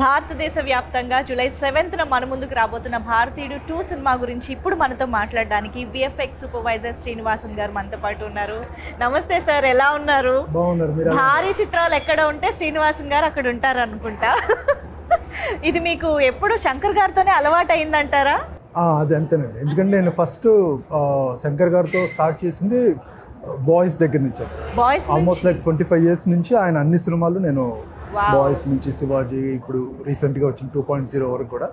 భారతదేశ వ్యాప్తంగా జూలై 7న మన ముందుకు రాబోతున్న భారతీయుడు 2 సినిమా గురించి ఇప్పుడు మనతో మాట్లాడడానికి విఎఫ్ఎక్స్ సూపర్వైజర్ శ్రీనివాసన్ గారు మనతో పాటు ఉన్నారు. నమస్తే సార్, ఎలా ఉన్నారు? భారీ చిత్రాలు ఎక్కడ ఉంటే శ్రీనివాసన్ గారు అక్కడ ఉంటారు అనుకుంటా. ఇది మీకు ఎప్పుడు శంకర్ గారితోనే అలవాటు అయిందంటారా? అది అంతేనండి. ఎందుకంటే నేను ఫస్ట్ శంకర్ గారితో స్టార్ట్ చేసింది బాయ్స్ దగ్గర నుంచి. ఆల్మోస్ట్ లైక్ 25 years నుంచి ఆయన అన్ని సినిమాలు నేను బాయ్స్ నుంచి శివాజీ, ఇప్పుడు రీసెంట్గా వచ్చిన 2.0 వరకు కూడా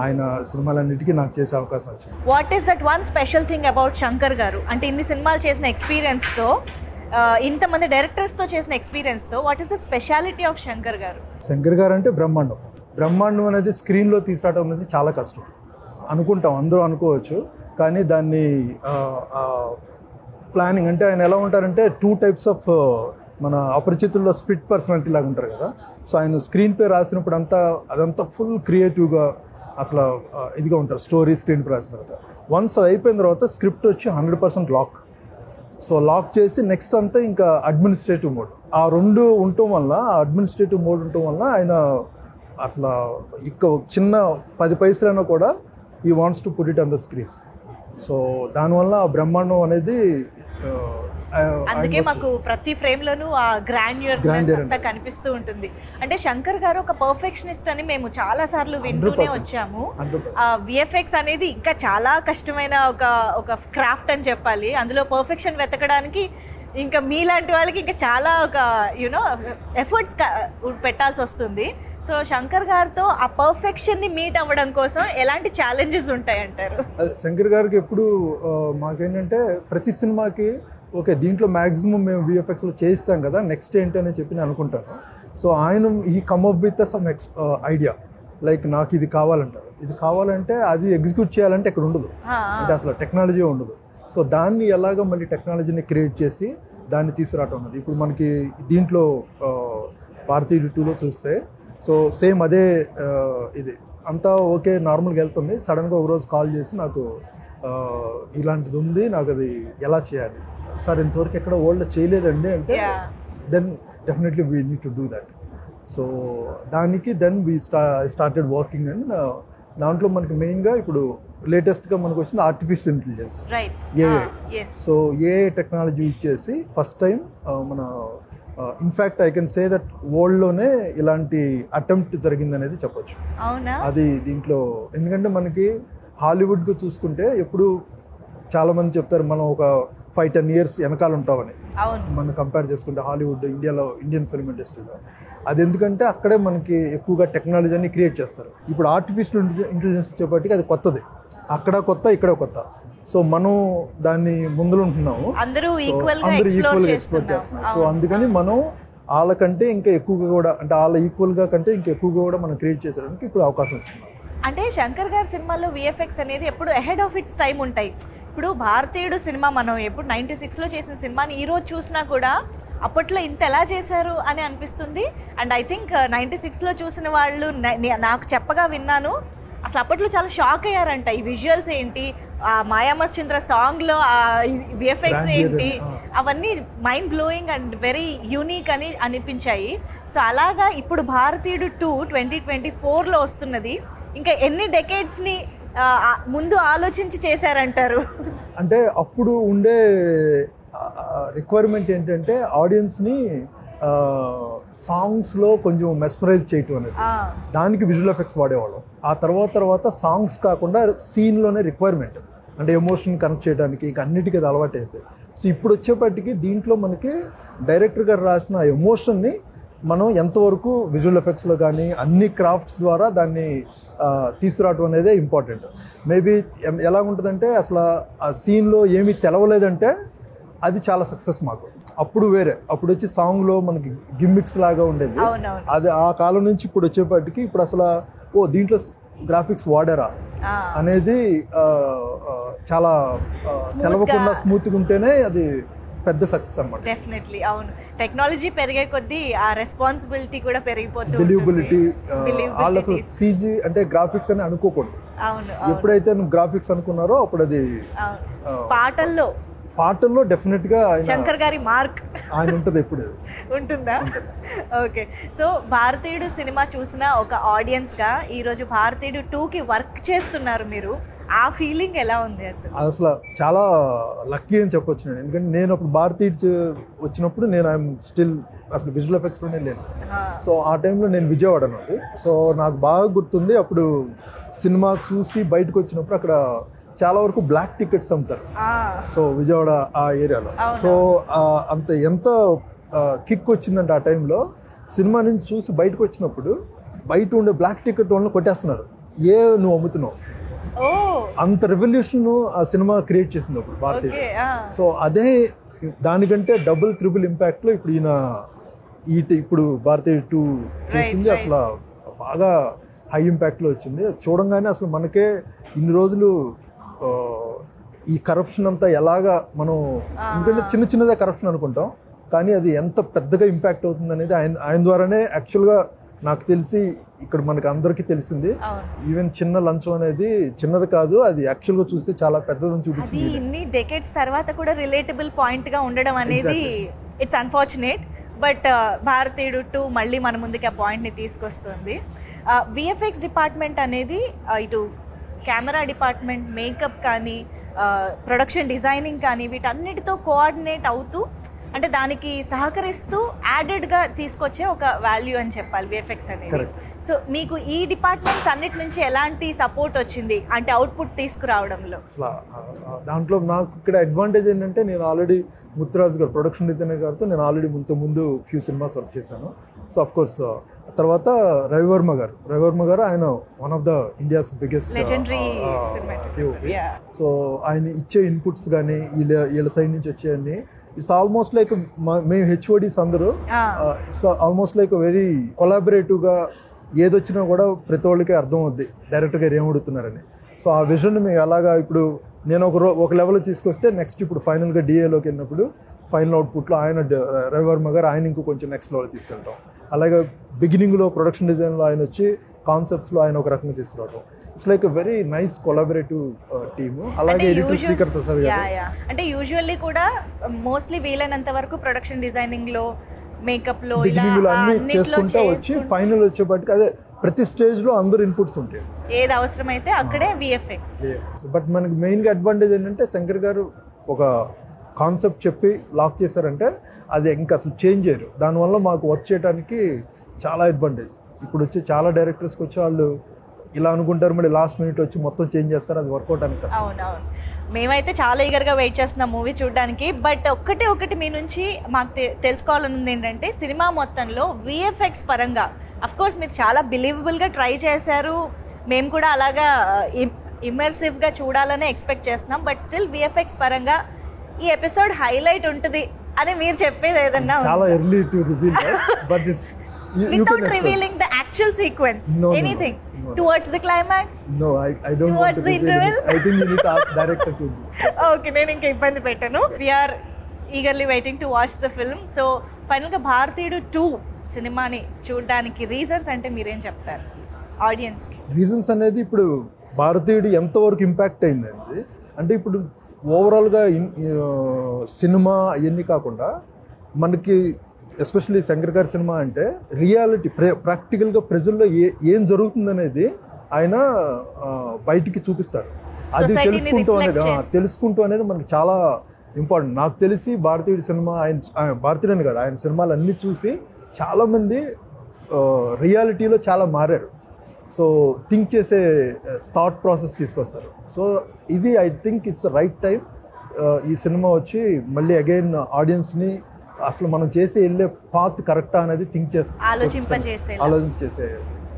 ఆయన సినిమాలన్నిటికీ నాకు చేసే అవకాశం వచ్చింది. What is that one special thing about Shankar గారు? అంటే ఇన్ని సినిమాలు చేసిన ఎక్స్పీరియన్స్తో, ఇంతమంది డైరెక్టర్స్తో చేసిన ఎక్స్పీరియన్స్తో, what is the speciality of Shankar గారు? శంకర్ గారు అంటే బ్రహ్మాండం అనేది స్క్రీన్లో తీసుకురావడం అనేది చాలా కష్టం అనుకుంటాం, అందరూ అనుకోవచ్చు. కానీ దాన్ని ప్లానింగ్ అంటే ఆయన ఎలా ఉంటారంటే 2 types ఆఫ్ మన అపరిచితుల్లో స్ప్లిట్ పర్సనాలిటీ లాగా ఉంటారు కదా. సో ఆయన స్క్రీన్ ప్లే రాసినప్పుడు అదంతా ఫుల్ క్రియేటివ్గా అసలు ఇదిగా ఉంటారు. స్టోరీ స్క్రీన్ ప్లే రాసిన తర్వాత వన్స్ అది అయిపోయిన తర్వాత స్క్రిప్ట్ వచ్చి 100% లాక్. సో లాక్ చేసి నెక్స్ట్ అంతా ఇంకా అడ్మినిస్ట్రేటివ్ మోడ్. ఆ రెండు ఉండటం వల్ల, ఆ అడ్మినిస్ట్రేటివ్ మోడ్ ఉండటం వల్ల ఆయన అసలు ఇక చిన్న 10 పైసలైనా కూడా ఈ wants to put it on the screen. So దానివల్ల ఆ బ్రహ్మాండం అనేది అందుకే మాకు ప్రతి ఫ్రేమ్ లోనూ ఆ గ్రాండ్యూర్నెస్ అంతా కనిపిస్తూ ఉంటుంది. అంటే శంకర్ గారు ఒక పర్ఫెక్షనిస్ట్ అని మేము చాలా సార్లు వింటూనే వచ్చాము. విఎఫ్ఎక్స్ అనేది ఇంకా చాలా కష్టమైన ఒక క్రాఫ్ట్ అని చెప్పాలి. అందులో పర్ఫెక్షన్ వెతకడానికి ఇంకా మీలాంటి వాళ్ళకి ఇంకా చాలా ఒక ఎఫర్ట్స్ పెట్టాల్సి వస్తుంది. సో శంకర్ గారితో ఆ పర్ఫెక్షన్ ని మీట్ అవ్వడం కోసం ఎలాంటి ఛాలెంజెస్ ఉంటాయంటారు? శంకర్ గారికి ఎప్పుడు మాకేంటంటే ప్రతి సినిమాకి ఓకే దీంట్లో మ్యాక్సిమం మేము విఎఫ్ఎక్స్లో చేస్తాం కదా, నెక్స్ట్ ఏంటి అని చెప్పి నేను అనుకుంటాను. సో ఆయన ఈ come up with some idea, like నాకు ఇది కావాలంటారు. ఇది కావాలంటే అది ఎగ్జిక్యూట్ చేయాలంటే ఇక్కడ ఉండదు, అంటే అసలు టెక్నాలజీ ఉండదు. సో దాన్ని ఎలాగ మళ్ళీ టెక్నాలజీని క్రియేట్ చేసి దాన్ని తీసుకురావటం ఉన్నది. ఇప్పుడు మనకి దీంట్లో భారతీయుడు 2లో చూస్తే సో సేమ్ అదే ఇది అంతా ఓకే నార్మల్గా వెళ్తుంది. సడన్గా ఒకరోజు కాల్ చేసి నాకు ఇలాంటిది ఉంది, నాకు అది ఎలా చేయాలి సార్, ఇంతవరకు ఎక్కడ వరల్డ్లో చేయలేదండి అంటే then definitely we need to do that. So దానికి then we started working. And దాంట్లో మనకి మెయిన్గా ఇప్పుడు లేటెస్ట్గా మనకు వచ్చిన artificial intelligence, AI. So AI technology ఇచ్చేసి ఫస్ట్ టైం మన in fact I can say that వరల్డ్లోనే ఇలాంటి అటెంప్ట్ జరిగిందనేది చెప్పొచ్చు. అది దీంట్లో ఎందుకంటే మనకి హాలీవుడ్కు చూసుకుంటే ఎప్పుడు చాలామంది చెప్తారు మనం ఒక 5-10 years వెనకాల ఉంటామని. మనం కంపేర్ చేసుకుంటే హాలీవుడ్ ఇండియాలో, ఇండియన్ ఫిల్మ్ ఇండస్ట్రీలో అది ఎందుకంటే అక్కడే మనకి ఎక్కువగా టెక్నాలజీని క్రియేట్ చేస్తారు. ఇప్పుడు ఆర్టిఫిషియల్ ఇంటెలిజెన్స్ వచ్చేప్పటికి అది కొత్తది, అక్కడ కొత్త ఇక్కడ కొత్త. సో మనం దాన్ని ముందులో ఉంటున్నాము, అందరూ ఈక్వల్గా ఎక్స్ప్లోర్ చేస్తున్నాం. సో అందుకని మనం వాళ్ళకంటే ఇంకా ఎక్కువగా కూడా, అంటే వాళ్ళ ఈక్వల్గా కంటే ఇంకా ఎక్కువగా కూడా మనం క్రియేట్ చేసేయడానికి ఇప్పుడు అవకాశం వచ్చింది. అంటే శంకర్ గారి సినిమాల్లో విఎఫ్ఎక్స్ అనేది ఎప్పుడు అహెడ్ ఆఫ్ ఇట్స్ టైం ఉంటాయి. ఇప్పుడు భారతీయుడు సినిమా మనం ఎప్పుడు 96లో చేసిన సినిమాని ఈరోజు చూసినా కూడా అప్పట్లో ఇంత ఎలా చేశారు అని అనిపిస్తుంది. అండ్ ఐ థింక్ 96లో చూసిన వాళ్ళు నాకు చెప్పగా విన్నాను, అసలు అప్పట్లో చాలా షాక్ అయ్యారంట. ఈ విజువల్స్ ఏంటి, ఆ మాయామశ్చంద్ర సాంగ్లో ఆ విఎఫ్ఎక్స్ ఏంటి, అవన్నీ mind blowing and very unique అని అనిపించాయి. సో అలాగా ఇప్పుడు భారతీయుడు 2 2024లో వస్తున్నది. ఇంకా ఎన్ని డెకేడ్స్ని ముందు ఆలోచించి చేశారంటారు? అంటే అప్పుడు ఉండే రిక్వైర్మెంట్ ఏంటంటే ఆడియన్స్ని సాంగ్స్లో కొంచెం మెస్మరైజ్ చేయటం అనేది, దానికి విజువల్ ఎఫెక్ట్స్ వాడేవాళ్ళం. ఆ తర్వాత సాంగ్స్ కాకుండా సీన్లోనే రిక్వైర్మెంట్, అంటే ఎమోషన్ కనెక్ట్ చేయడానికి ఇంకా అన్నిటికీ అది అలవాటు అయిపోయింది. సో ఇప్పుడు వచ్చేప్పటికి దీంట్లో మనకి డైరెక్టర్ గారు రాసిన ఎమోషన్ని మనం ఎంతవరకు విజువల్ ఎఫెక్ట్స్లో కానీ అన్ని క్రాఫ్ట్స్ ద్వారా దాన్ని తీసుకురావడం అనేది ఇంపార్టెంట్. మేబీ ఎలా ఉంటుందంటే అసలు ఆ సీన్లో ఏమీ తెలవలేదంటే అది చాలా సక్సెస్ మాకు. అప్పుడు వేరే, అప్పుడు వచ్చి సాంగ్లో మనకి గిమ్మిక్స్ లాగా ఉండేది. అది ఆ కాలం నుంచి ఇప్పుడు వచ్చేప్పటికి ఇప్పుడు అసలు దీంట్లో గ్రాఫిక్స్ వాడారా అనేది చాలా తెలవకుండా స్మూత్గా ఉంటేనే అది పెద్ద సక్సెస్ అన్నమాట. డెఫినెట్లీ అవును, టెక్నాలజీ పెరిగే కొద్దీ ఆ రెస్పాన్సిబిలిటీ కూడా పెరిగిపోతుంది. బిలీవబిలిటీ వాళ్ళు అసలు సీజీ అంటే గ్రాఫిక్స్ అని అనుకోకూడదు. అవును, ఎప్పుడైతే నువ్వు గ్రాఫిక్స్ అనుకున్నారో అప్పుడు అది పాటల్లో పాటల్లో డెఫినెట్గా శంకర్ గారి మార్క్ ఆయన ఉంటుంది ఎప్పుడు. ఉంటుందా? ఓకే. సో భారతీయుడు సినిమా చూసిన ఒక ఆడియన్స్గా ఈరోజు భారతీయుడు 2కి వర్క్ చేస్తున్నారు మీరు, ఆ ఫీలింగ్ ఎలా ఉంది అసలు చాలా లక్కీ అని చెప్పొచ్చు నేను. ఎందుకంటే నేను అప్పుడు భారతీయుడు వచ్చినప్పుడు నేను ఐఎమ్ స్టిల్ అసలు విజువల్ ఎఫెక్ట్స్లోనే లేను. సో ఆ టైంలో నేను విజయవాడ అన్నది. సో నాకు బాగా గుర్తుంది, అప్పుడు సినిమా చూసి బయటకు వచ్చినప్పుడు అక్కడ చాలా వరకు బ్లాక్ టికెట్స్ అమ్ముతారు. సో విజయవాడ ఆ ఏరియాలో. సో అంత ఎంత కిక్ వచ్చిందంటే ఆ టైంలో సినిమా నుంచి చూసి బయటకు వచ్చినప్పుడు బయట ఉండే బ్లాక్ టికెట్ వాళ్ళని కొట్టేస్తున్నారు, నువ్వు అమ్ముతున్నావు. అంత రెవల్యూషన్ ఆ సినిమా క్రియేట్ చేసింది అప్పుడు భారతీయుడు. సో అదే దానికంటే డబుల్ త్రిబుల్ ఇంపాక్ట్లో ఇప్పుడు ఇప్పుడు భారతీయుడు 2 చేసింది. అసలు బాగా హై ఇంపాక్ట్లో వచ్చింది. చూడంగానే అసలు మనకే ఇన్ని రోజులు ఈ కరప్షన్ అంతా ఎలాగా మనం, ఎందుకంటే చిన్న చిన్నదే కరప్షన్ అనుకుంటాం, కానీ అది ఎంత పెద్దగా ఇంపాక్ట్ అవుతుంది అనేది ఆయన ద్వారానే యాక్చువల్గా నాకు తెలిసి ఇక్కడ మనకు అందరికీ తెలిసింది. ఈవెన్ చిన్న లంచం అనేది చిన్నది కాదు, అది యాక్చువల్గా చూస్తే చాలా పెద్దదని చూపించింది. ఇన్ని డెకేడ్స్ తర్వాత కూడా రిలేటబుల్ పాయింట్గా ఉండడం అనేది ఇట్స్ అన్ఫార్చునేట్. బట్ భారతీయుడు 2 మళ్ళీ మన ముందుకి ఆ పాయింట్ని తీసుకొస్తుంది. విఎఫ్ఎక్స్ డిపార్ట్మెంట్ అనేది ఇటు కెమెరా డిపార్ట్మెంట్, మేకప్ కానీ, ప్రొడక్షన్ డిజైనింగ్ కానీ, వీటన్నిటితో కోఆర్డినేట్ అవుతూ, అంటే దానికి సహకరిస్తూ యాడెడ్గా తీసుకొచ్చే ఒక వాల్యూ అని చెప్పాలి విఎఫ్ఎక్స్ అనేది. సో మీకు ఈ డిపార్ట్మెంట్స్ అన్నిటి నుంచి ఎలాంటి సపోర్ట్ వచ్చింది అంటే అవుట్పుట్ తీసుకురావడంలో? అసలు దాంట్లో నాకు ఇక్కడ అడ్వాంటేజ్ ఏంటంటే నేను ఆల్రెడీ ముత్తురాజు గారు ప్రొడక్షన్ డిజైనర్ గారితో నేను ఆల్రెడీ ముందు ఫ్యూ సినిమాస్ వర్క్ చేశాను. సో అఫ్ కోర్స్ తర్వాత రవివర్మ గారు ఆయన one of the India's biggest so ఆయన ఇచ్చే ఇన్పుట్స్ కానీ వీళ్ళ సైడ్ నుంచి వచ్చేవన్నీ ఇట్స్ ఆల్మోస్ట్ లైక్ మేము హెచ్ఓడీస్ అందరూ ఇట్స్ ఆల్మోస్ట్ లైక్ వెరీ కొలాబరేటివ్గా ఏదొచ్చినా కూడా ప్రతి వాళ్ళకి అర్థం అవుద్ది డైరెక్టర్ గారు ఏమడుగుతున్నారని. సో ఆ విజన్ మేము అలాగా ఇప్పుడు నేను ఒక లెవెల్ తీసుకొస్తే నెక్స్ట్ ఇప్పుడు ఫైనల్గా డిఏలోకి వెళ్ళినప్పుడు ఫైనల్ అవుట్పుట్లో రవివర్మ గారు ఆయన ఇంకో కొంచెం నెక్స్ట్ లెవెల్ తీసుకెళ్ళటం. అలాగే బిగినింగ్లో ప్రొడక్షన్ డిజైన్లో ఆయన వచ్చి కాన్సెప్ట్స్లో ఆయన ఒక రకంగా తీసుకురావడం. It's like a very nice collaborative team. అలాగే ఎడిటర్ శ్రీకర్ ప్రసాద్ గారు. అంటే యూజువల్లీ కూడా మోస్ట్లీ వీలైనంత వరకు ప్రొడక్షన్ డిజైనింగ్లో, మేకప్లో అన్ని చేసుకుంటా వచ్చి ఫైనల్ వచ్చేప్పటికి అదే ప్రతి స్టేజ్లో అందరు ఇన్పుట్స్ ఉంటాయి, ఏది అవసరమైతే అక్కడే విఎఫ్ఎక్స్. బట్ మనకి మెయిన్గా అడ్వాంటేజ్ ఏంటంటే శంకర్ గారు ఒక కాన్సెప్ట్ చెప్పి లాక్ చేశారంటే అది ఇంకా అసలు చేంజ్ చేయరు. దానివల్ల మాకు వర్క్ చేయడానికి చాలా అడ్వాంటేజ్. ఇప్పుడు వచ్చి చాలా డైరెక్టర్స్కి వచ్చి వాళ్ళు ఇలా అనుకుంటారు, మళ్ళీ లాస్ట్ మినిట్ వచ్చి మొత్తం చేంజ్ చేస్తారు, అది వర్కౌట్ అని. అవునవును, మేమైతే చాలా ఈగర్గా వెయిట్ చేస్తున్నాం మూవీ చూడడానికి. బట్ ఒకటి మీ నుంచి మాకు తెలుసుకోవాలనుంది ఏంటంటే సినిమా మొత్తంలో విఎఫ్ఎక్స్ పరంగా అఫ్కోర్స్ మీరు చాలా బిలీవబుల్గా ట్రై చేశారు, మేము కూడా అలాగా ఇమర్సివ్గా చూడాలనే ఎక్స్పెక్ట్ చేస్తున్నాం. బట్ స్టిల్ విఎఫ్ఎక్స్ పరంగా ఈ ఎపిసోడ్ హైలైట్ ఉంటుంది అని మీరు చెప్పేది ఏదన్నా చాలా early to reveal but it's without revealing the actual sequence, anything towards the climax? No, I don't want to the interval? I think you need to ask director to. Okay, నేను ఇంకా ఇబ్బంది పెట్టను. We are eagerly waiting to watch the film. So final గా భారతీయుడు 2 సినిమాని చూడడానికి reasons అంటే మీరేం చెప్తారు ఆడియన్స్ కి? రీజన్స్ అనేది ఇప్పుడు భారతీయుడు ఎంతవరకు ఇంపాక్ట్ అయిందండి అంటే ఇప్పుడు ఓవరాల్గా సినిమా అవన్నీ కాకుండా మనకి ఎస్పెషల్లీ శంకర్ గారి సినిమా అంటే రియాలిటీ ప్రాక్టికల్గా ప్రజల్లో ఏం జరుగుతుందనేది ఆయన బయటికి చూపిస్తారు. అది తెలుసుకుంటూ అనేది మనకి చాలా ఇంపార్టెంట్. నాకు తెలిసి భారతీయుడి సినిమా ఆయన భారతీయుడని కాదు, ఆయన సినిమాలు అన్నీ చూసి చాలామంది రియాలిటీలో చాలా మారారు. సో థింక్ చేసే థాట్ ప్రాసెస్ తీసుకొస్తారు. సో ఇది I think it's right time ఈ సినిమా వచ్చి మళ్ళీ అగైన్ ఆడియన్స్ని అసలు మనం వెళ్ళే పాత్ కరెక్టా అనేది థింక్ ఆలోచించేసే.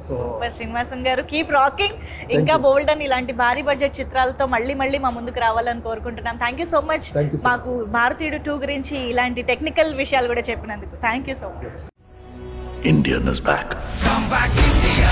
సో శ్రీనివాసన్ గారు కీప్ రాకింగ్. ఇంకా బోల్డ్ అని ఇలాంటి భారీ బడ్జెట్ చిత్రాలతో మళ్ళీ మా ముందుకు రావాలని కోరుకుంటున్నాం. థ్యాంక్ యూ సో మచ్ మాకు భారతీయుడు 2 గురించి ఇలాంటి టెక్నికల్ విషయాలు కూడా చెప్పినందుకు. Thank you so much. Indian is back. Come back India.